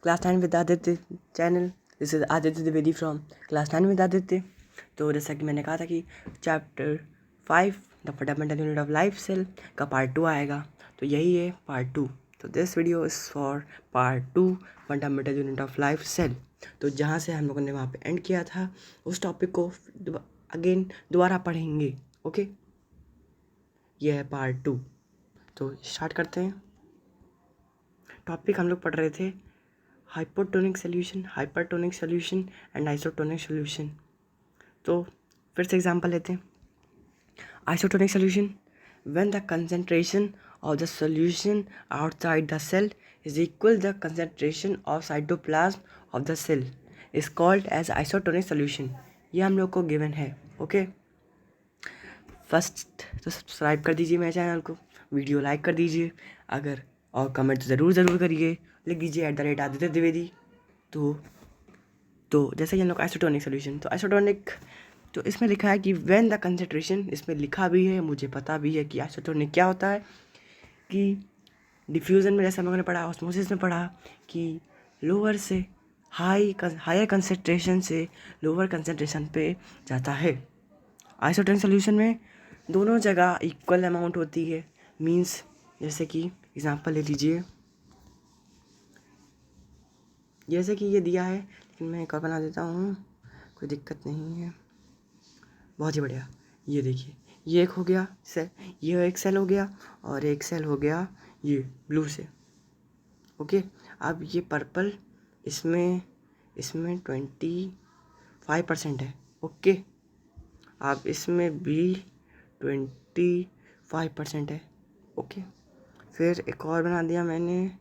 Class 9 with Aditya channel. This is Aditya Dwivedi from class 9 with Aditya. तो जैसा कि मैंने कहा था कि chapter 5 the fundamental unit of life cell का पार्ट 2 आएगा, तो यही है पार्ट 2। तो this video is for part 2 fundamental unit of life cell. तो जहाँ से हम लोगों ने वहाँ पे एंड किया था उस टॉपिक को अगेन दोबारा पढ़ेंगे। ओके, ये है पार्ट 2। तो स्टार्ट करते हैं। टॉपिक हम लोग पढ़ रहे थे hypotonic solution and isotonic solution. तो फिर से एग्जांपल लेते हैं। Isotonic solution, when the concentration of the solution outside the cell is equal the concentration of cytoplasm of the cell is called as isotonic solution. ये हम लोग को given है। ओके, फर्स्ट तो सब्सक्राइब कर दीजिए मेरे चैनल को, वीडियो लाइक कर दीजिए, अगर और कमेंट ज़रूर करिए, लिख दीजिए @आदित्य द्विवेदी। तो जैसे कि हम लोग आइसोटोनिक सोल्यूशन, तो आइसोटोनिक तो इसमें लिखा है कि व्हेन द कंसंट्रेशन, इसमें लिखा भी है, मुझे पता भी है कि आइसोटोनिक क्या होता है। कि डिफ्यूज़न में जैसे हम लोगों ने पढ़ा, ऑस्मोसिस में पढ़ा कि लोअर से हायर कंसंट्रेशन से लोअर कंसंट्रेशन पे जाता है। आइसोटोनिक सोल्यूशन में दोनों जगह इक्वल अमाउंट होती है। मीन्स जैसे कि एग्जांपल ले लीजिए, जैसे कि ये दिया है, लेकिन मैं एक और बना देता हूँ, कोई दिक्कत नहीं है। बहुत ही बढ़िया, ये देखिए, ये एक हो गया सेल, ये एक सेल हो गया, और एक सेल हो गया ये ब्लू से। ओके, अब ये पर्पल, इसमें 25% है। ओके, अब इसमें भी 25% है। ओके, फिर एक और बना दिया मैंने,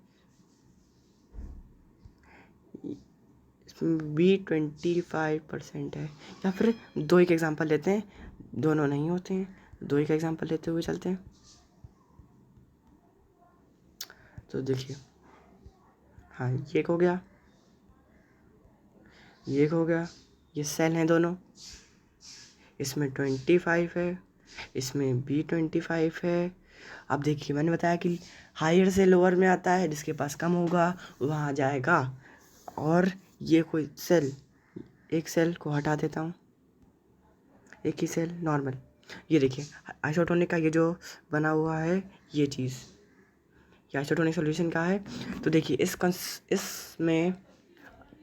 इसमें भी 25% है। या फिर दो एक एग्जांपल लेते हैं, दोनों नहीं होते हैं, दो एक एग्जांपल लेते हुए चलते हैं। तो देखिए, हाँ, ये एक हो गया, ये एक हो गया, ये सेल हैं दोनों, इसमें 25 है, इसमें भी 25 है। अब देखिए, मैंने बताया कि हायर से लोअर में आता है, जिसके पास कम होगा वहाँ जाएगा। और ये कोई सेल, एक सेल को हटा देता हूँ, एक ही सेल नॉर्मल। ये देखिए, आइसोटोनिक का ये जो बना हुआ है ये चीज़, ये आइसोटोनिक सॉल्यूशन का है। तो देखिए, इसमें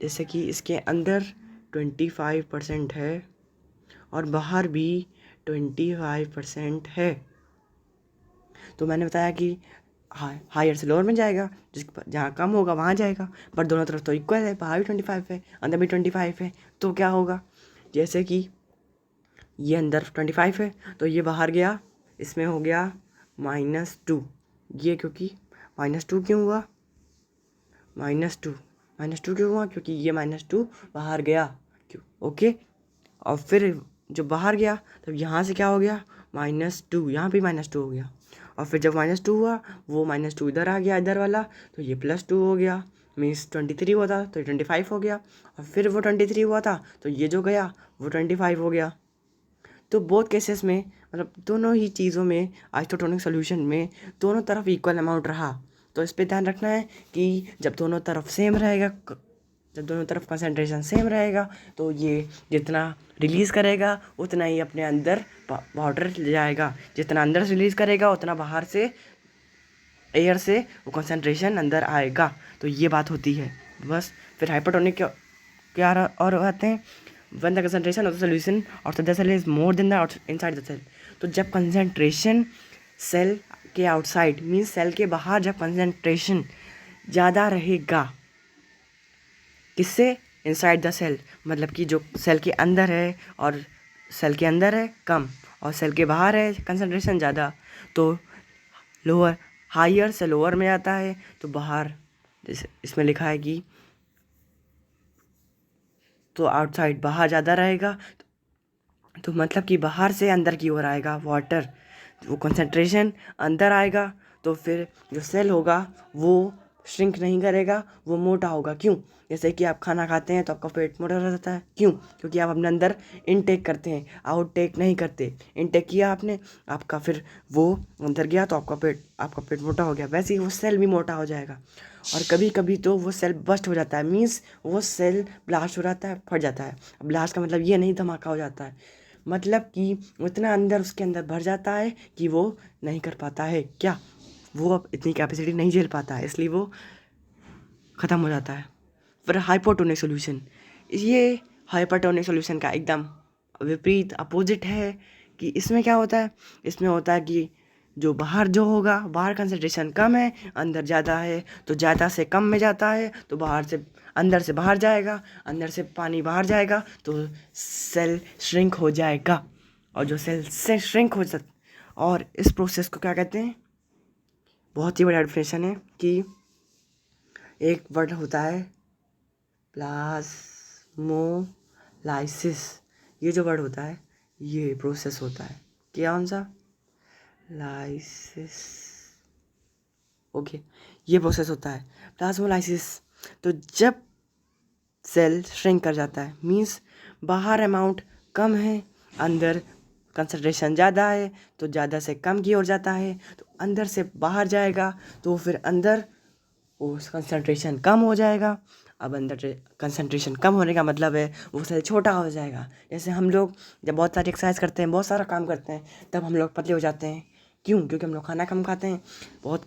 जैसे कि इसके अंदर 25% है और बाहर भी 25% है। तो मैंने बताया कि हायर से लोअर में जाएगा, जहाँ कम होगा वहाँ जाएगा, बट दोनों तरफ तो इक्वल है, बाहर भी 25 है, अंदर भी 25 है। तो क्या होगा, जैसे कि ये अंदर 25 है तो ये बाहर गया, इसमें हो गया -2। ये क्योंकि -2 क्यों हुआ, -2 क्यों हुआ, क्योंकि ये -2 बाहर गया। क्यों? ओके, और फिर जो बाहर गया तब यहाँ से क्या हो गया, -2, यहाँ पे -2 हो गया। और फिर जब -2 हुआ, वो -2 इधर आ गया, इधर वाला, तो ये +2 हो गया। मीन्स 23 हुआ था तो 25 हो गया, और फिर वो 23 हुआ था तो ये जो गया वो 25 हो गया। तो बोथ केसेस में, मतलब दोनों ही चीज़ों में, आइसोटोनिक सोल्यूशन में दोनों तरफ इक्वल अमाउंट रहा। तो इस पे ध्यान रखना है कि जब दोनों तरफ सेम रहेगा, जब दोनों तरफ कंसंट्रेशन सेम रहेगा, तो ये जितना रिलीज़ करेगा उतना ही अपने अंदर वाटर ले जाएगा, जितना अंदर से रिलीज़ करेगा उतना बाहर से एयर से वो कंसंट्रेशन अंदर आएगा। तो ये बात होती है बस। फिर हाइपरटोनिक क्या और आते हैं, when the concentration of the solution outside the cell is more than the inside the cell। तो जब कंसंट्रेशन सेल के आउटसाइड मीन्स सेल के बाहर जब कंसंट्रेशन ज़्यादा रहेगा, किससे, इनसाइड द सेल, मतलब कि जो सेल के अंदर है, और सेल के अंदर है कम और सेल के बाहर है कंसंट्रेशन ज़्यादा, तो लोअर, हायर से लोअर में आता है, तो बाहर, जैसे इसमें लिखा है कि तो आउटसाइड बाहर ज़्यादा रहेगा, तो मतलब कि बाहर से अंदर की ओर आएगा वाटर, वो कंसंट्रेशन अंदर आएगा। तो फिर जो सेल होगा वो श्रिंक नहीं करेगा, वो मोटा होगा। क्यों? जैसे कि आप खाना खाते हैं तो आपका पेट मोटा रहता है। क्यों? क्योंकि आप अपने अंदर इनटेक करते हैं, आउटटेक नहीं करते। इनटेक किया आपने, आपका फिर वो अंदर गया तो आपका पेट मोटा हो गया। वैसे ही वो सेल भी मोटा हो जाएगा। और कभी कभी तो वो सेल बस्ट हो जाता है, मीन्स वो सेल ब्लास्ट हो जाता है, फट जाता है। ब्लास्ट का मतलब ये नहीं धमाका हो जाता है, मतलब कि उतना अंदर उसके अंदर भर जाता है कि वो नहीं कर पाता है। क्या? वो अब इतनी कैपेसिटी नहीं झेल पाता है, इसलिए वो ख़त्म हो जाता है। फिर हाइपोटोनिक सॉल्यूशन, ये हाइपरटोनिक सॉल्यूशन का एकदम विपरीत अपोजिट है। कि इसमें क्या होता है? इसमें होता है कि जो बाहर जो होगा, बाहर कंसंट्रेशन कम है, अंदर ज़्यादा है, तो ज़्यादा से कम में जाता है, तो बाहर से अंदर से बाहर जाएगा, अंदर से पानी बाहर जाएगा, तो सेल श्रिंक हो जाएगा। और जो सेल से श्रिंक हो सकता, और इस प्रोसेस को क्या कहते हैं? बहुत ही बड़ा डेफिनेशन है कि एक वर्ड होता है प्लाज्मोलाइसिस। ये जो वर्ड होता है, ये प्रोसेस होता है क्या? कौन सा? लाइसिस। ओके, ये प्रोसेस होता है प्लाज्मोलाइसिस। तो जब सेल श्रिंक कर जाता है, मीन्स बाहर अमाउंट कम है, अंदर कंसंट्रेशन ज़्यादा है, तो ज़्यादा से कम की ओर जाता है, तो अंदर से बाहर जाएगा, तो फिर अंदर वो कंसंट्रेशन कम हो जाएगा। अब अंदर कंसंट्रेशन कम होने का मतलब है वो सेल छोटा हो जाएगा। जैसे हम लोग जब बहुत सारी एक्सरसाइज करते हैं, बहुत सारा काम करते हैं, तब हम लोग पतले हो जाते हैं। क्यों? क्योंकि हम लोग खाना कम खाते हैं,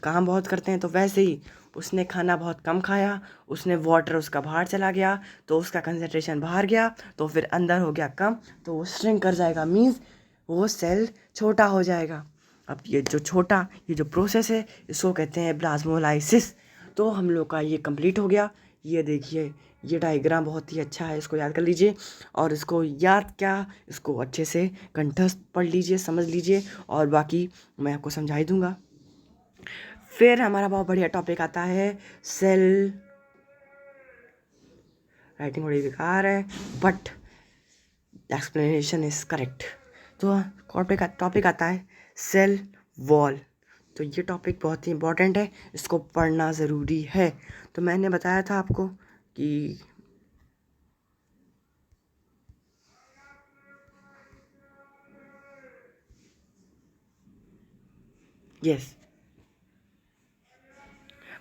काम बहुत करते हैं। तो वैसे ही उसने खाना बहुत कम खाया, उसने वाटर उसका बाहर चला गया, तो उसका कंसंट्रेशन बाहर गया, तो फिर अंदर हो गया कम, तो वो श्रिंक कर जाएगा, मीन्स वो सेल छोटा हो जाएगा। अब ये जो प्रोसेस है, इसको कहते हैं प्लाज्मोलाइसिस। तो हम लोग का ये कंप्लीट हो गया। ये देखिए, ये डायग्राम बहुत ही अच्छा है, इसको याद कर लीजिए। और इसको अच्छे से कंठस्थ पढ़ लीजिए, समझ लीजिए, और बाकी मैं आपको समझा ही दूंगा। फिर हमारा बहुत बढ़िया टॉपिक आता है सेल। राइटिंग बड़ी बेकार है, बट एक्सप्लेनेशन इज करेक्ट। तो टॉपिक आता है सेल वॉल। तो ये टॉपिक बहुत ही इम्पोर्टेंट है, इसको पढ़ना ज़रूरी है। तो मैंने बताया था आपको कि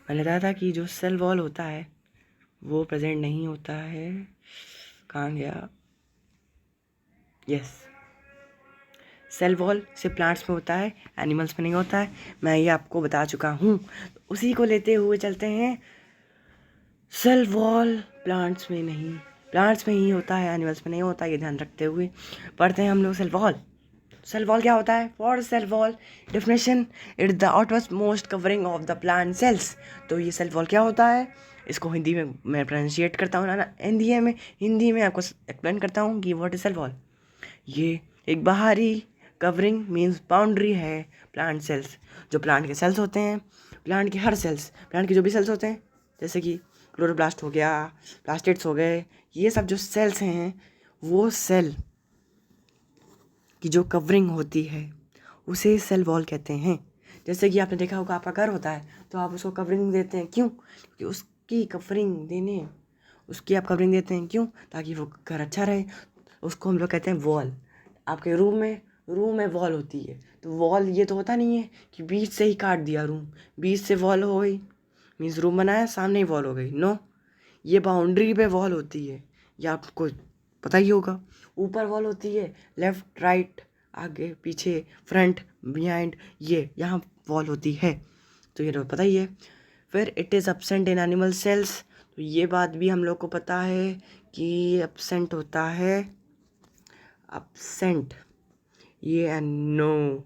मैंने बताया था कि जो सेल वॉल होता है वो प्रेजेंट नहीं होता है। कहाँ गया? सेल वॉल सिर्फ प्लांट्स में होता है, एनिमल्स में नहीं होता है। मैं ये आपको बता चुका हूँ। तो उसी को लेते हुए चलते हैं। सेल वॉल प्लांट्स में नहीं, प्लांट्स में ही होता है, एनिमल्स में नहीं होता। ये ध्यान रखते हुए पढ़ते हैं हम लोग सेल वॉल। सेल वॉल क्या होता है? For sale wall definition, it's the outward most covering of the plant cells. तो ये सेल वॉल क्या होता है? इसको हिंदी में मैं प्रोनाउंशिएट करता हूँ ना, हिंदी में आपको एक्सप्लेन करता हूँ कि व्हाट इज सेल वॉल। ये एक बाहरी कवरिंग मीन्स बाउंड्री है प्लांट सेल्स। जो प्लांट के सेल्स होते हैं, प्लांट के हर सेल्स, प्लांट के जो भी सेल्स होते हैं, जैसे कि क्लोरोप्लास्ट हो गया, प्लास्टिड्स हो गए, ये सब जो सेल्स हैं, वो सेल की जो कवरिंग होती है उसे सेल वॉल कहते हैं। जैसे कि आपने देखा होगा, आपका घर होता है तो आप उसको कवरिंग देते हैं। क्यों? क्योंकि उसकी आप कवरिंग देते हैं। क्यों? ताकि वो घर अच्छा रहे। उसको हम लोग कहते हैं वॉल। आपके रूम में वॉल होती है, तो वॉल ये तो होता नहीं है कि बीच से ही काट दिया रूम, बीच से वॉल हो गई, मीन्स रूम बनाया, सामने ही वॉल हो गई। नो, ये बाउंड्री पे वॉल होती है, ये आपको पता ही होगा। ऊपर वॉल होती है, लेफ्ट राइट, आगे पीछे, फ्रंट बिहाइंड, ये यहाँ वॉल होती है, तो ये तो पता ही है। फिर it is absent in animal cells. तो ये बात भी हम लोग को पता है कि एब्सेंट होता है, एब्सेंट, ये नो,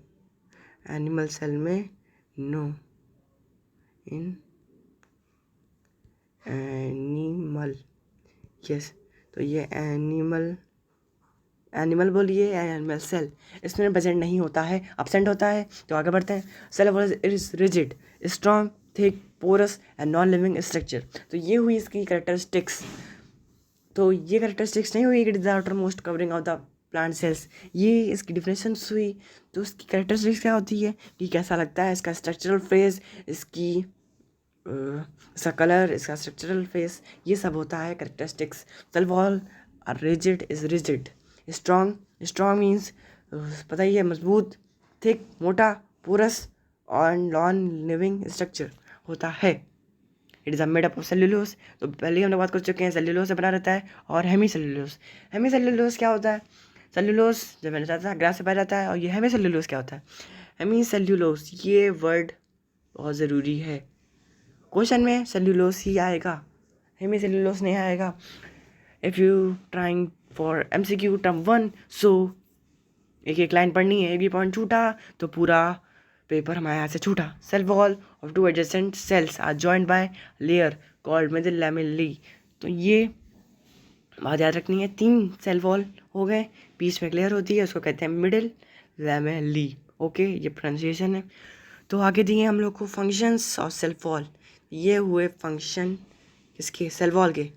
एनिमल सेल में नो, इन एनिमल, यस। तो ये एनिमल बोलिए, एनिमल सेल, इसमें प्रेजेंट नहीं होता है, एब्सेंट होता है। तो आगे बढ़ते हैं। Cell is rigid, strong, thick, porous and non living structure. तो ये हुई इसकी कैरेक्टरिस्टिक्स। तो ये कैरेक्टरिस्टिक्स नहीं हुई it is the outer most covering of the plant cells, ये इसकी डिफिनेशन हुई। तो उसकी कैरेक्टरिस्टिक्स क्या होती है कि कैसा लगता है इसका स्ट्रक्चरल फेज, इसकी इसका कलर, इसका स्ट्रक्चरल फेस, ये सब होता है characteristics. Cell wall are rigid is rigid, strong strong means पता ही है, मजबूत, थिक मोटा, पोरस और नॉन लिविंग स्ट्रक्चर होता है। It is a made up of cellulose. तो पहले ही हम लोग बात कर चुके हैं, सेल्यूलोस से बना रहता है। और हेमी सेल्यूलोस, हेमी सेल्यूलोस क्या होता है? सेल्यूलोस जब मैंने बताया था ग्रास से पाया जाता है। और ये हेमी सेल्यूलोस क्या होता है? हेमी सेल्यूलोस, ये वर्ड बहुत ज़रूरी है, क्वेश्चन में सेल्यूलोस ही आएगा, हेमी सेल्यूलोस नहीं आएगा। If you trying for MCQ term 1, सो एक एक लाइन पढ़नी है, एक भी पॉइंट छूटा तो पूरा पेपर हमारे यहाँ से छूटा। Cell wall of two adjacent cells are joined by layer called middle lamellae. तो ये बात याद रखनी है, 3 सेल वॉल हो गए, बीच में एक लेयर होती है, उसको कहते हैं मिडिल लैमेली। ओके, ये प्रोनाउंसिएशन है। तो आगे दिए हम लोग को फंक्शंस ऑफ सेल वॉल। ये हुए फंक्शन किसके? सेल वॉल के।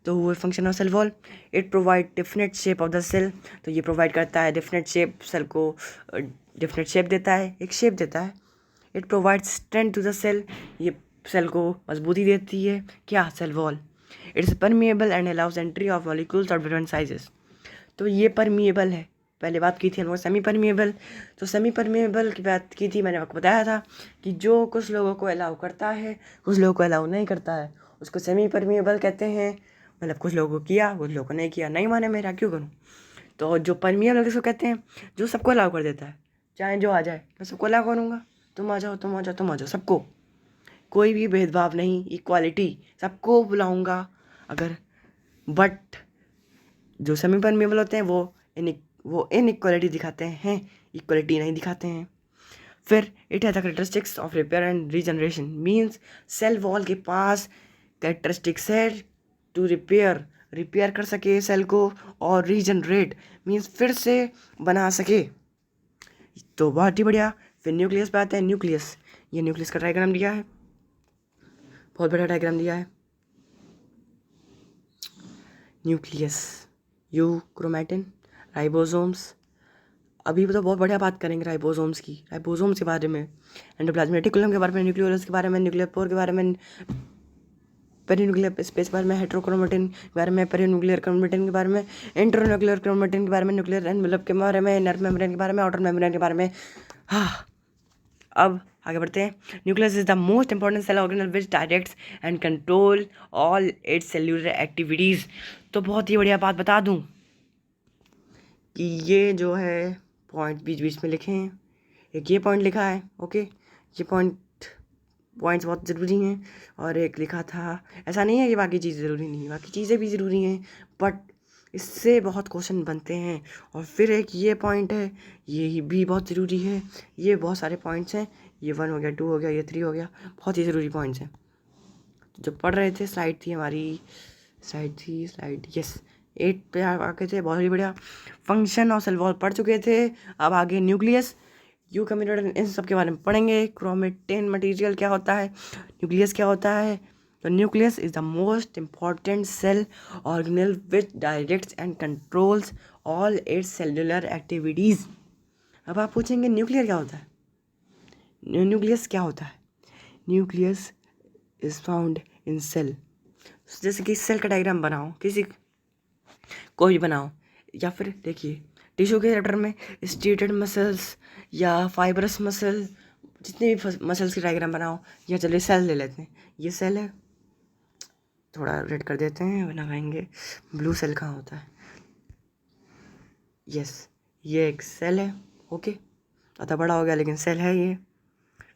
तो हुए function of cell wall, it provide definite shape of the cell. तो ये प्रोवाइड करता है डिफिनेट शेप, सेल को डिफिनेट शेप देता है, एक शेप देता है। It provide strength to the cell, ये सेल को मजबूती देती है। क्या? Cell wall. It is permeable and allows entry of molecules of different sizes. तो ये परमिएबल है, पहले बात की थी हम लोग सेमी परमिएबल। तो सेमी परमिएबल की बात की थी, मैंने आपको बताया था कि जो कुछ लोगों को अलाउ करता है, कुछ लोगों को अलाउ नहीं करता है, उसको सेमी परमिएबल कहते हैं। मतलब कुछ लोगों को किया, कुछ लोगों को नहीं किया, नहीं माने मेरा क्यों करूँ। तो जो परमिएबल किसको कहते हैं? जो सबको अलाउ कर देता है, चाहे जो आ जाए मैं सबको अलाउ करूँगा, तुम आ जाओ, तुम आ जाओ, तुम आ जाओ, सबको, कोई भी भेदभाव नहीं, इक्वालिटी, सबको बुलाऊंगा। अगर बट जो सेमी परमिएबल होते हैं वो इनइक्वालिटी दिखाते हैं, इक्वालिटी नहीं दिखाते हैं। फिर it has the characteristics of repair and regeneration, means cell wall के पास कैरेक्टरिस्टिक्स है टू रिपेयर कर सके सेल को, और रीजनरेट मीन्स फिर से बना सके। तो बहुत ही बढ़िया। फिर न्यूक्लियस पे आते हैं। न्यूक्लियस, ये न्यूक्लियस का डायग्राम दिया है, बहुत बढ़िया डायग्राम दिया है। Nucleus, euchromatin, ribosomes. अभी तो बहुत बढ़िया बात करेंगे राइबोसोम्स की, राइबोसोम्स के बारे में, एंडोप्लाज्मिक रेटिकुलम के बारे में, न्यूक्लियोलस के बारे में, न्यूक्लियर पोर के बारे में, पेरीन्यूक्लियर स्पेस के बारे में, हेट्रोक्रोमेटिन के बारे में, पेरीन्यूक्लियर क्रोमेटिन के बारे में, इंटरन्यूक्लियर क्रोमेटिन के बारे में, न्यूक्लियर एनवेलप के बारे में, नर्व मेम्ब्रेन के बारे में, आउटर मेम्ब्रेन के बारे में। हाँ, अब आगे बढ़ते हैं। Nucleus is the most important cell organelle which directs and control all its cellular activities. तो बहुत ही बढ़िया बात बता दूं कि ये जो है पॉइंट बीच बीच में लिखे हैं, एक ये पॉइंट लिखा है, ओके, ये पॉइंट्स बहुत ज़रूरी हैं। और एक लिखा था, ऐसा नहीं है कि बाकी चीज़ें ज़रूरी नहीं है, बाकी चीज़ें भी ज़रूरी हैं, बट इससे बहुत क्वेश्चन बनते हैं। और फिर एक ये पॉइंट है, ये भी बहुत ज़रूरी है। ये बहुत सारे पॉइंट्स हैं, ये 1 हो गया, 2 हो गया, ये 3 हो गया, बहुत ही ज़रूरी पॉइंट्स हैं। तो जब पढ़ रहे थे, स्लाइड थी हमारी, स्लाइड यस 8 पे आके थे, बहुत ही बढ़िया। फंक्शन और सेल वॉल पढ़ चुके थे। अब आगे न्यूक्लियस, यूकैरियोट, इन सब के बारे में पढ़ेंगे। क्रोमेटिन मटेरियल क्या होता है, न्यूक्लियस क्या होता है। तो nucleus is the most important cell organelle which directs and controls all its cellular activities. अब आप पूछेंगे न्यूक्लियर क्या होता है, न्यूक्लियस क्या होता है? Nucleus is found in cell. जैसे कि सेल का डायग्राम बनाओ, किसी कोई भी बनाओ, या फिर देखिए टिश्यू के चैप्टर में स्ट्रेटेड मसल्स या फाइब्रस मसल, जितने भी मसल्स की डायग्राम बनाओ। या चलिए सेल ले लेते हैं, ये सेल है, थोड़ा रेड कर देते हैं, लगाएंगे ब्लू सेल कहाँ होता है, यस, ये एक सेल है, ओके, ज़्यादा बड़ा हो गया लेकिन सेल है ये।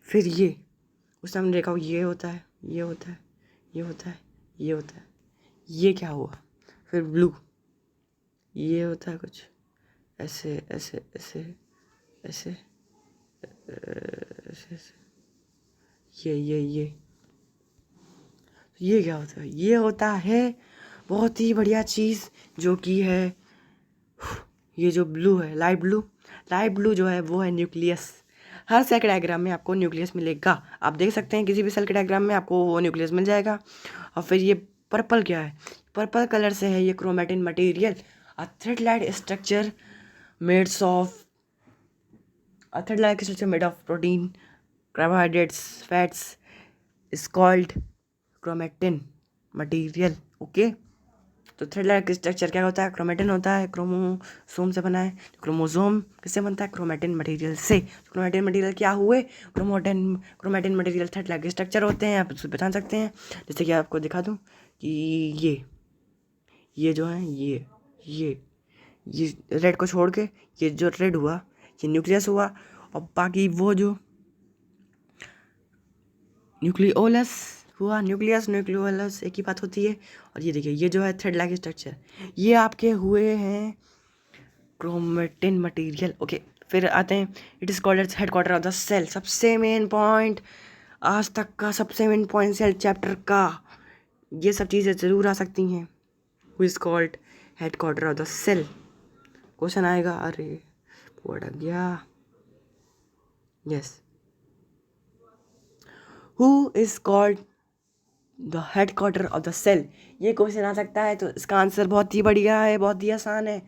फिर ये उस हमने देखा, ये होता है, ये होता है, ये होता है, ये होता है, ये क्या हुआ? फिर ब्लू, ये होता है कुछ ऐसे ऐसे ऐसे ऐसे ऐसे ऐसे, ये क्या होता है? ये होता है बहुत ही बढ़िया चीज़, जो कि है ये जो ब्लू है, लाइट ब्लू जो है वो है न्यूक्लियस। हर सेल के डायग्राम में आपको न्यूक्लियस मिलेगा, आप देख सकते हैं किसी भी सेल के डायग्राम में आपको वो न्यूक्लियस मिल जाएगा। और फिर ये पर्पल क्या है? पर्पल कलर से है ये chromatin material, a thread like structure mades of a thread-like structure made of protein, carbohydrates, fats, is called chromatin material. Okay, तो थ्रेड लाइक स्ट्रक्चर क्या होता है? क्रोमेटिन होता है, क्रोमोसोम से बना है। तो क्रोमोसोम किससे बनता है? क्रोमेटिन मटेरियल से। तो क्रोमेटिन मटेरियल क्या हुए? Chromatin material thread like structure होते हैं, आप उसको पहचान सकते हैं। जैसे कि आपको दिखा दूँ कि ये जो है ये रेड को छोड़ के ये जो रेड हुआ ये न्यूक्लियस हुआ, और बाकी वो जो न्यूक्लियोलस हुआ, न्यूक्लियोलस एक ही बात होती है। और ये देखिए ये जो है थ्रेड लाइक स्ट्रक्चर, ये आपके हुए हैं क्रोमेटिन मटेरियल। ओके, फिर आते हैं it is called as head quarter of the cell. सबसे मेन पॉइंट आज तक का, सबसे मेन पॉइंट सेल चैप्टर का, ये सब चीज़ें ज़रूर आ सकती हैं। Who is called head quarter of the cell, question आएगा। अरे वो अटक गया। Yes, who is called the head quarter of the cell, ये क्वेश्चन आ सकता है। तो इसका आंसर बहुत ही बढ़िया है, बहुत ही आसान है।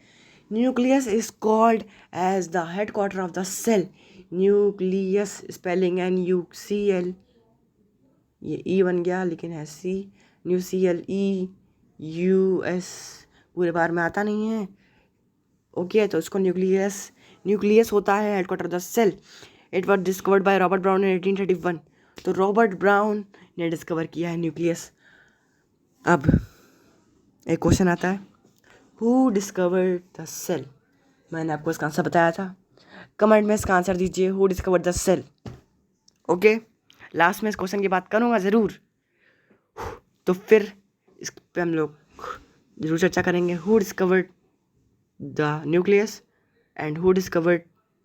Nucleus is called as the head quarter of the cell. Nucleus spelling NUCL, ये ई बन गया लेकिन है सी, NUCLEUS पूरे बार में आता नहीं है। ओके, तो इसको न्यूक्लियस होता है head quarter of the cell. It was discovered by Robert Brown in 1831। तो रॉबर्ट ब्राउन ने डिस्कवर किया है न्यूक्लियस। अब एक क्वेश्चन आता है, हु डिस्कवर्ड द सेल। मैंने आपको इसका आंसर बताया था, कमेंट में इसका आंसर दीजिए, who discovered the cell. Okay, last में इस क्वेश्चन की बात करूँगा ज़रूर, तो फिर इस पे हम लोग ज़रूर चर्चा करेंगे। Who discovered the nucleus and who discovered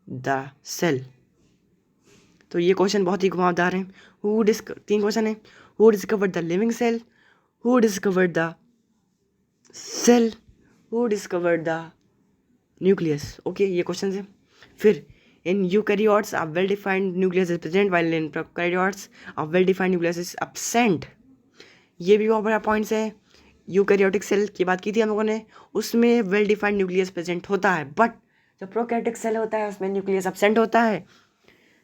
the cell. तो ये क्वेश्चन बहुत ही घुमावदार हैं। तीन क्वेश्चन है, who discovered the living cell, who discovered the cell, who discovered the nucleus. Okay, ये क्वेश्चन है। फिर in eukaryotes a well defined nucleus is present while in prokaryotes a well defined nucleus is absent. ये भी बहुत बड़ा points है। Eukaryotic cell की बात की थी हम लोगों ने, उसमें वेल डिफाइंड न्यूक्लियस प्रेजेंट होता है, बट जो प्रोकैरियोटिक सेल होता है उसमें न्यूक्लियस एब्सेंट होता है।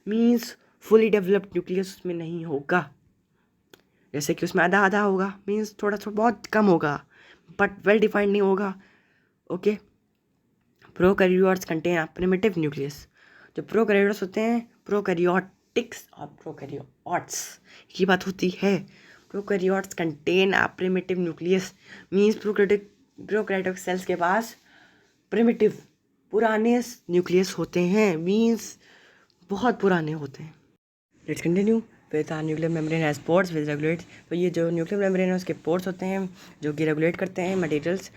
मीन्स फुली डेवलप्ड न्यूक्लियस उसमें नहीं होगा। जैसे कि उसमें आधा आधा होगा, मीन्स थोड़ा थोड़ा बहुत कम होगा, बट वेल डिफाइंड नहीं होगा। Okay, prokaryotes contain a primitive nucleus. जो प्रोकैरियोट्स होते हैं, प्रोकैरियोटिक्स और प्रोकैरियोट्स की बात होती है। Prokaryotes contain a primitive nucleus, means prokaryotic cells के पास प्रिमिटिव पुराने न्यूक्लियस होते हैं, मीन्स बहुत पुराने होते हैं। Let's continue with nuclear membrane has pores with regulate. तो ये जो न्यूक्लियर मेम्ब्रेन है उसके पोर्स होते हैं जो कि रेगुलेट करते हैं मटेरियल्स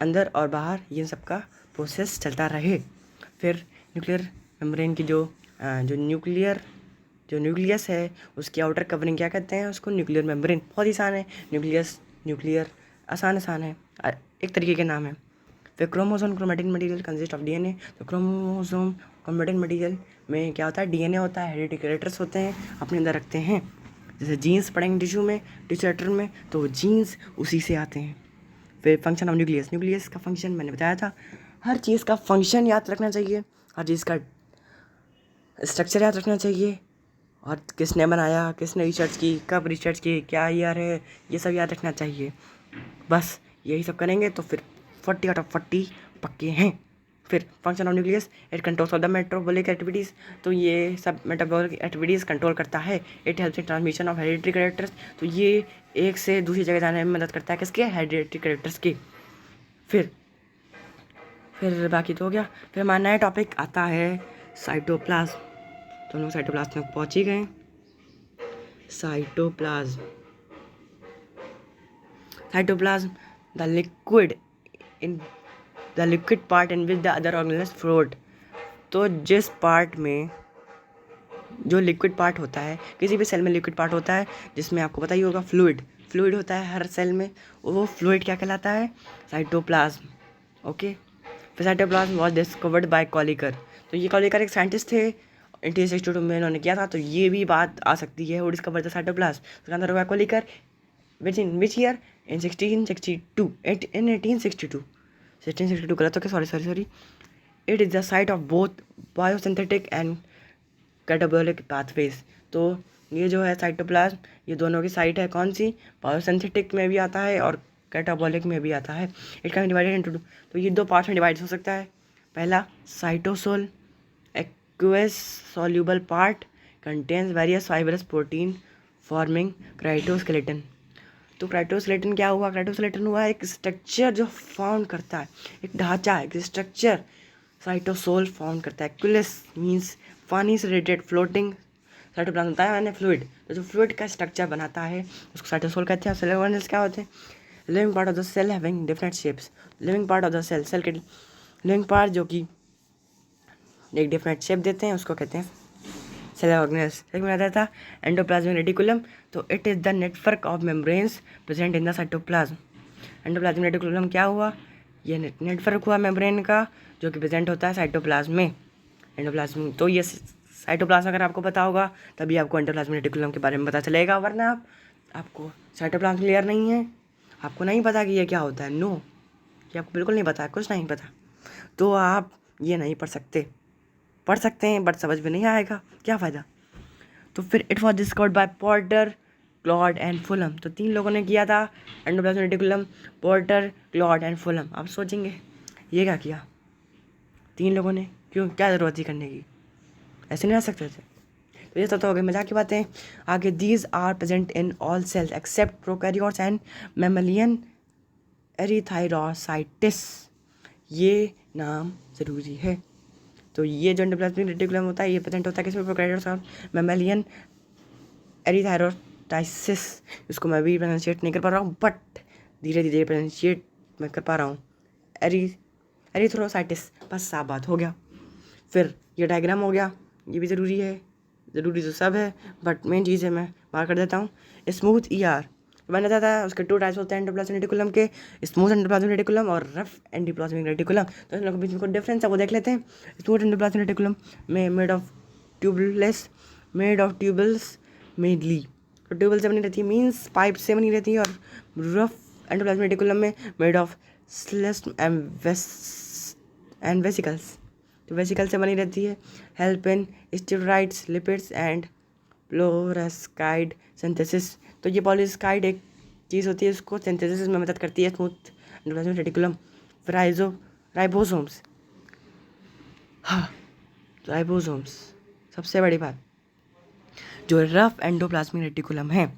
अंदर और बाहर, ये सब का प्रोसेस चलता रहे। फिर न्यूक्लियर मेम्ब्रेन की जो न्यूक्लियस है उसकी आउटर कवरिंग क्या कहते हैं? उसको न्यूक्लियर मेम्ब्रेन। बहुत ही आसान है, न्यूक्लियर आसान है, एक तरीके के नाम है। फिर chromosome chromatin material consist of DNA। तो क्रोमोसोम क्रोमेटिन मटेरियल में क्या होता है? DNA होता है, हेरिडिटी कैरेक्टर्स होते हैं, अपने अंदर रखते हैं। जैसे जीन्स पढ़ेंगे टिश्यू में, तो जीन्स उसी से आते हैं। फिर फंक्शन ऑफ न्यूक्लियस का फंक्शन मैंने बताया था। हर चीज़ का फंक्शन याद रखना चाहिए, हर चीज़ का स्ट्रक्चर याद रखना चाहिए, और किसने बनाया, किसने रिसर्च की, कब रिसर्च की, क्या ईयर है, ये सब याद रखना चाहिए। बस यही सब करेंगे तो फिर 40 आउट ऑफ 40 पक्के हैं। फिर function of nucleus, it controls of the metabolic activities. तो ये सब मेटाबॉलिक एक्टिविटीज़ कंट्रोल करता है। It helps in transmission of hereditary characters. तो ये एक से दूसरी जगह जाने में मदद करता है, किसके? हेरिडिटरी कैरेक्टर्स की। फिर बाकी तो हो गया। फिर हमारा नया टॉपिक आता है साइटोप्लाज्म। तो हम लोग साइटोप्लाज्म तक पहुँच ही गए। Cytoplasm the liquid part in which the other organisms float. तो जिस पार्ट में जो लिक्विड पार्ट होता है, किसी भी सेल में लिक्विड पार्ट होता है, जिसमें आपको पता ही होगा फ्लूइड होता है हर सेल में, वो फ्लूइड क्या कहलाता है? साइटोप्लाज्म। ओके, फिर साइटोप्लाज्म वॉज डिस्कवर्ड बाय कॉलिकर। तो ये कॉलिकर एक साइंटिस्ट थे, 1862 में इन्होंने किया था। तो ये भी बात आ सकती है, वो डिस्कवर द साइटोप्लाज्म। उसका आंसर होगा कॉलिकर। Which year? इन 1662, इन 1862। 1662 गलत हो गया, sorry. It is the site of both biosynthetic and catabolic pathways. तो ये जो है साइटोप्लाज्म, ये दोनों की साइट है कौन सी, बायोसिंथेटिक में भी आता है और कैटाबॉलिक में भी आता है। It can divided into two, तो ये दो पार्ट्स में डिवाइड हो सकता है। पहला cytosol, aqueous soluble part, contains various fibrous protein forming cytoskeleton. तो क्राइटोस्केलेटन क्या हुआ, क्राइटोस्केलेटन हुआ एक स्ट्रक्चर जो फाउंड करता है, एक ढांचा, एक स्ट्रक्चर साइटोसोल फाउंड करता है। एक्विलस मीन्स पानी से रिलेटेड फ्लोटिंग, साइटोप्लाज्म बताया मैंने फ्लूइड, तो जो फ्लूइड का स्ट्रक्चर बनाता है उसको साइटोसोल कहते हैं। सेल ऑर्गेनल्स क्या होते हैं, living part of the cell having different shapes, living part of the cell, cell के लिविंग पार्ट जो कि एक डिफरेंट शेप देते हैं उसको कहते हैं सेल ऑर्गेनल्स। एक में आता था एंडोप्लाज्मिक रेटिकुलम, तो it is the network of membranes present in the cytoplasm. Endoplasmic reticulum क्या हुआ, ये नेटवर्क हुआ मेम्ब्रेन का जो कि प्रेजेंट होता है साइटोप्लाज्म में। एंडोप्लाज्म, तो ये साइटोप्लाज्म अगर आपको पता होगा तभी आपको एंडोप्लाज्मिक रेटिकुलम के बारे में पता चलेगा, वरना आपको साइटोप्लाज्म क्लियर नहीं है, आपको नहीं पता कि ये क्या होता है, नो, ये आपको बिल्कुल नहीं पता है, कुछ नहीं पता, तो आप ये नहीं पढ़ सकते हैं बट समझ में नहीं आएगा, क्या फ़ायदा। तो फिर it was discovered bye porter, Claude and Fulham. तो 3 लोगों ने किया था endoplasmic reticulum, porter, Claude and Fulham. आप सोचेंगे ये क्या किया 3 लोगों ने, क्यों, क्या ज़रूरत थी करने की, ऐसे नहीं रह सकते थे। तो ये सब तो हो गई मजाक की बातें। आगे, these are present in all cells except prokaryotes and mammalian erythrocytes, ये नाम ज़रूरी है। तो ये जो एंडोप्लाज्मिक रेटिकुलम होता है ये प्रेजेंट होता है किसमें, प्रोकैरियोट्स और मैमलियन एरिथाइरोसाइटिस। इसको मैं भी प्रोनाउंशिएट नहीं कर पा रहा हूँ बट धीरे धीरे प्रोनाउंशिएट मैं कर पा रहा हूँ, एरिथ्रोसाइटिस, बस साफ बात हो गया। फिर ये डायग्राम हो गया, ये भी ज़रूरी है, ज़रूरी तो सब है बट मेन चीज़ है मैं बाहर कर देता हूँ। स्मूथ ईआर मैंने बताया था उसके 2 टाइप्स होते हैं एंडोप्लाज्मिक रेटिकुलम के, स्मूथ एंडोप्लाज्मिक रेटिकुलम और रफ एंडोप्लाज्मिक रेटिकुलम। तो इन लोगों के बीच में कोई डिफरेंस है वो देख लेते हैं। स्मूथ एंडोप्लाज्मिक रेटिकुलम में मेड ऑफ ट्यूबल्स मेनली, तो ट्यूबल से बनी रहती है मीन्स पाइप से बनी रहती है, और रफ एंडोप्लाज्मिक रेटिकुलम में made of sacs and vesicles, तो वेसिकल से बनी रहती है। Help in steroids, lipids and polysaccharide synthesis, तो ये पॉलीसाकाराइड एक चीज़ होती है, उसको सिंथेसिस में मदद करती है स्मूथ एंडोप्लाज्मिक रेटिकुलम। फिर राइबोसोम्स, हाँ राइबोसोम्स सबसे बड़ी बात, जो रफ एंडोप्लाज्मिक रेटिकुलम है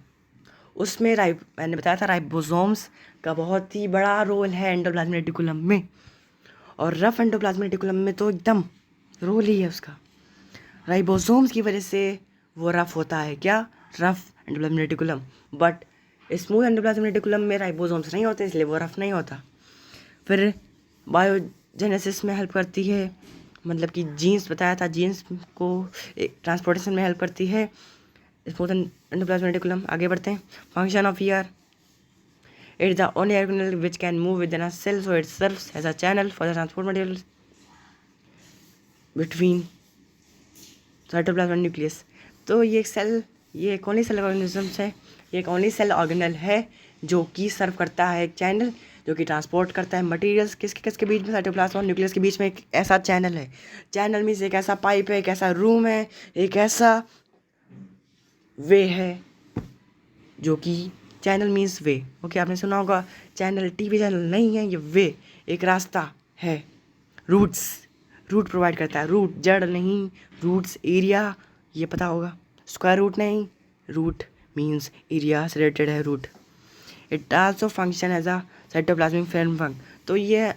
उसमें मैंने बताया था राइबोसोम्स का बहुत ही बड़ा रोल है एंडोप्लाज्मिक रेटिकुलम में, और रफ एंडोप्लाज्मिक रेटिकुलम में तो एकदम रोल ही है उसका। राइबोसोम्स की वजह से वो रफ होता है, क्या, rough endoplasmic reticulum, but smooth endoplasmic reticulum में राइबोसोम्स नहीं होते इसलिए वो रफ नहीं होता। फिर बायोजेनेसिस में हेल्प करती है, मतलब कि जीन्स बताया था, जीन्स को ट्रांसपोर्टेशन में हेल्प करती है स्मूथ एंडोप्लाज्मिक रेटिकुलम। आगे बढ़ते हैं। Function of year, it is the only organelle which can move within a cell, so it serves as a channel for the transport materials between cytoplasm and nucleus। तो ये cell, ये एक only cell organism है, ये एक only cell organelle है जो कि सर्व करता है एक चैनल, जो कि ट्रांसपोर्ट करता है मटेरियल्स किसके बीच में, साइटोप्लाज्म और न्यूक्लियस के बीच में एक ऐसा चैनल है। चैनल मीन्स एक ऐसा पाइप है, एक ऐसा रूम है, एक ऐसा वे है जो कि चैनल मीन्स वे, ओके आपने सुना होगा चैनल टीवी चैनल नहीं है, ये वे एक रास्ता है। रूट प्रोवाइड करता है, रूट जड़ नहीं, रूट्स एरिया, ये पता होगा, स्क्वायर रूट नहीं, रूट मीन्स एरिया से रिलेटेड है root. It also function as a cytoplasmic framework, तो ये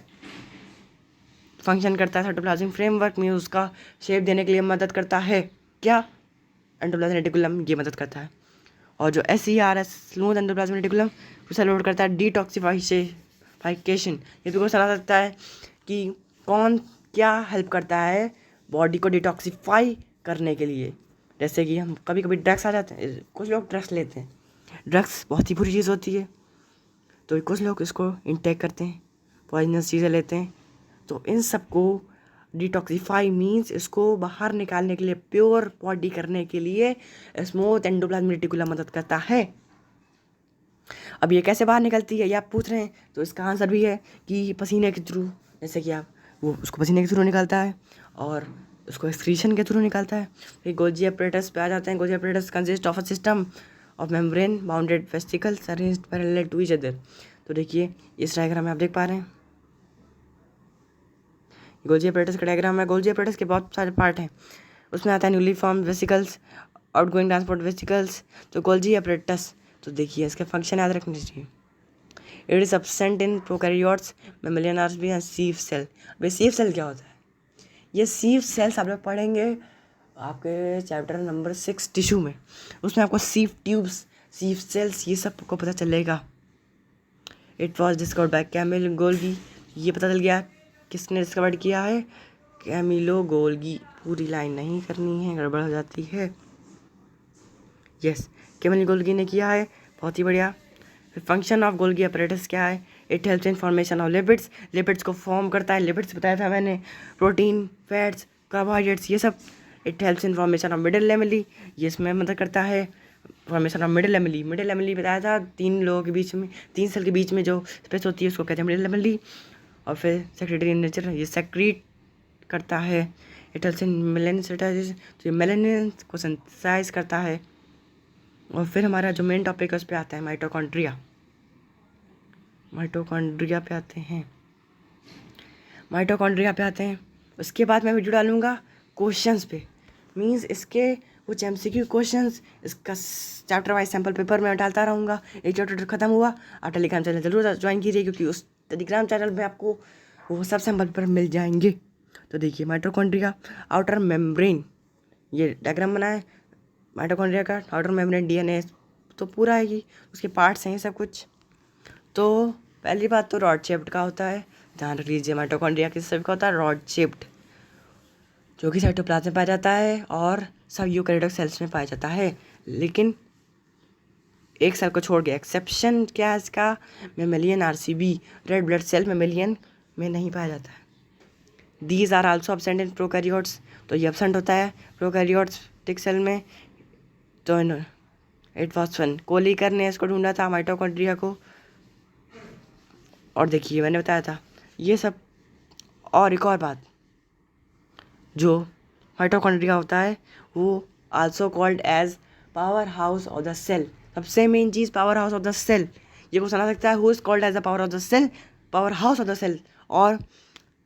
फंक्शन करता है साइटोप्लाज्मिक फ्रेमवर्क में, उसका शेप देने के लिए मदद करता है, क्या, एंडोप्लाज्मिक रेटिकुलम ये मदद करता है। और जो SERS स्मूथ एंडोप्लाज्मिक रेटिकुलम उसे लोड करता है डिटॉक्सिफिकेशन, ये भी कोई सलाह सकता है कि कौन क्या हेल्प करता है बॉडी को डिटॉक्सिफाई करने के लिए। जैसे कि हम कभी कभी ड्रग्स आ जाते हैं, कुछ लोग ड्रग्स लेते हैं, ड्रग्स बहुत ही बुरी चीज़ होती है, तो कुछ लोग इसको इंटेक करते हैं, पॉइजनस चीज़ें लेते हैं, तो इन सब को डिटॉक्सिफाई मीन्स इसको बाहर निकालने के लिए, प्योर बॉडी करने के लिए स्मूथ एंडोप्लाज्मिक रेटिकुलम मदद करता है। अब ये कैसे बाहर निकलती है ये आप पूछ रहे हैं, तो इसका आंसर भी है कि पसीने के थ्रू, जैसे कि आप वो उसको पसीने के थ्रू निकलता है, और उसको एक्सक्रीशन के थ्रू निकालता है। फिर गोल्जी apparatus पे आ जाते हैं। Golgi apparatus consist of a system of membrane bounded vesicles arranged parallel to each other. तो देखिए इस डायग्राम में आप देख पा रहे हैं, गोल्जी apparatus का डायग्राम है। गोल्जी apparatus के बहुत सारे पार्ट हैं, उसमें आता है newly formed vesicles, outgoing transport vesicles. तो गोल्जी apparatus, तो देखिए इसके फंक्शन याद रखने चाहिए। It is absent in prokaryotes, mammalian RBC and sieve cell. भाई सीव सेल क्या होता है? ये सीव सेल्स आप लोग पढ़ेंगे आपके चैप्टर नंबर 6 टिश्यू में, उसमें आपको सीव ट्यूब्स, सीव सेल्स, ये सब को पता चलेगा। It was discovered bye camel Golgi, ये पता चल गया किसने डिस्कवर किया है, कैमिलो गोल्गी। पूरी लाइन नहीं करनी है, गड़बड़ हो जाती है। यस, कैमिल गोल्गी ने किया है, बहुत ही बढ़िया। फंक्शन ऑफ गोल्गी apparatus क्या है? It helps in formation of lipids, lipids को फॉर्म करता है। लिपिड्स बताया था मैंने, प्रोटीन, फैट्स, कार्बोहाइड्रेट्स, ये सब। It helps in formation of middle lamellae, ये इसमें मदद करता है formation of middle lamellae. Middle lamellae बताया था, तीन लोगों के बीच में, तीन सेल के बीच में जो स्पेस होती है उसको कहते हैं मिडिल लेमली। और फिर सेक्रेटरी इन नेचर, ये सेक्रीट करता है। It helps in melanin synthesis, तो ये मेलानिन को सिंथेसाइज करता है। और फिर हमारा जो मेन टॉपिक है उस पर आता है माइटोकॉन्ड्रिया। माइटोकॉन्ड्रिया पे आते हैं, माइटोकॉन्ड्रिया पे आते हैं। उसके बाद मैं वीडियो डालूंगा क्वेश्चंस पे, मींस इसके कुछ एमसीक्यू क्वेश्चंस, इसका चैप्टर वाइज सैम्पल पेपर मैं डालता रहूँगा। एक चैप्टर खत्म हुआ, आप टेलीग्राम चैनल जरूर ज्वाइन कीजिए, क्योंकि उस टेलीग्राम चैनल में आपको वो सब सैम्पल पेपर मिल जाएंगे। तो देखिए माइटोकॉन्ड्रिया, आउटर मेम्ब्रेन, ये डायग्राम बना है माइटोकॉन्ड्रिया का। आउटर मेम्ब्रेन डीएनए तो पूरा है, ये उसके पार्ट्स हैं सब कुछ। तो पहली बात तो रॉड शेप्ड का होता है, ध्यान रख लीजिए। माइटोकॉन्ड्रिया किस शेप का होता है? रॉड शेप्ड, जो कि साइटोप्लाज्म में पाया जाता है और सब यूकैरियोटिक सेल्स में पाया जाता है। लेकिन एक सेल को छोड़ के, एक्सेप्शन क्या है इसका? मेमेलियन आरसीबी, रेड ब्लड सेल मेमेलियन में नहीं पाया जाता है। These are also absent in prokaryotes, तो ये एब्सेंट होता है प्रोकैरियोटिक सेल में। तो इट वॉज फन, कोलीकर ने इसको ढूंढा था माइटोकॉन्ड्रिया को। और देखिए मैंने बताया था ये सब। और एक और बात, जो माइटोकॉन्ड्रिया होता है वो also called as power house of the cell. सबसे main cheese power house of the cell, ये को सुना सकता है, who is called as the power of the cell, power house of the cell, और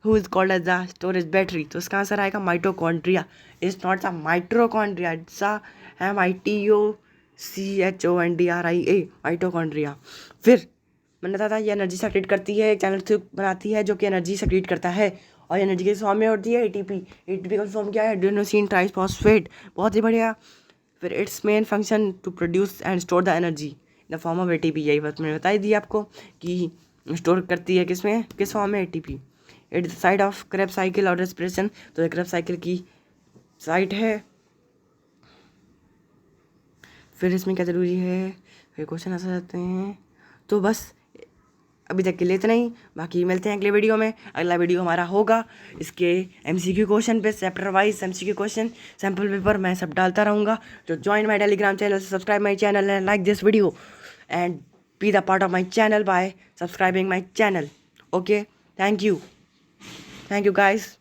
who is called as the storage battery. तो इसका answer आएगा mitochondria. It's not the mitochondria, it's MITOCHONDRIA, mitochondria. फिर मैंने बताया था ये एनर्जी सेक्रेट करती है, एक चैनल बनाती है जो कि एनर्जी सेक्रेट करता है, और एनर्जी के फॉर्म में होती है एटीपी। एटीपी का फॉर्म क्या है? एडेनोसिन ट्राइफॉस्फेट, बहुत ही बढ़िया। फिर it's main function to produce and store the energy in the form of ATP. यही बात मैंने बताई दी आपको कि स्टोर करती है किस में, किस फॉर्म में? ATP. It the side of Krebs cycle और रेस्पिरेशन, तो क्रेब साइकिल की साइड है। फिर इसमें क्या ज़रूरी है, फिर क्वेश्चन आ जाते हैं। तो बस अभी तक के लिए इतना ही, बाकी मिलते हैं अगले वीडियो में। अगला वीडियो हमारा होगा इसके एमसीक्यू क्वेश्चन पे, chapter wise MCQ question, sample paper मैं सब डालता रहूँगा। तो join my Telegram channel, subscribe my channel and like this video and be the part of my channel bye subscribing my channel. Okay, thank you guys.